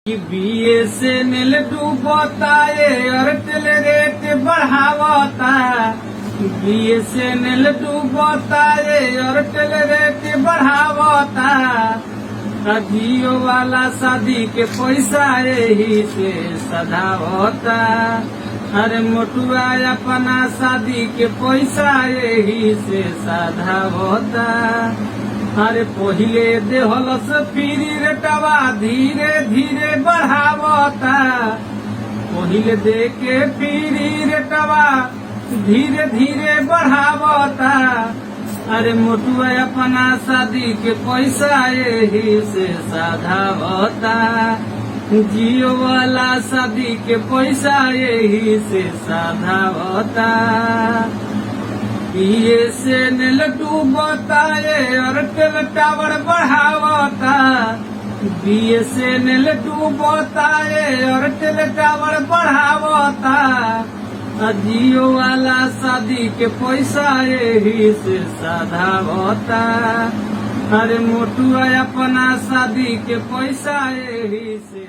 BSNL डूबता Airtel rate बढ़ावता। BSNL डूबता Airtel rate बढ़ावता। जियो वाला शादी के पैसा यही से सधावता। अरे मोटुआ अपना शादी के पैसा यही से सधावता। अरे पहिले देहलस फ्री रेटवा धीरे धीरे बढ़ावता। पहिले दे के फ्री रेटवा धीरे धीरे बढ़ावता। अरे मोटुआ अपना शादी के पैसा यही से सधावता। जियो वाला शादी के पैसा यही से सधावता। BSNL डूबता एयरटेल टावर बढ़ावता। BSNL डूबता एयरटेल टावर बढ़ावता। जियो वाला शादी के पैसा यही से सधावता। अरे मोटुआ अपना शादी के पैसा यही से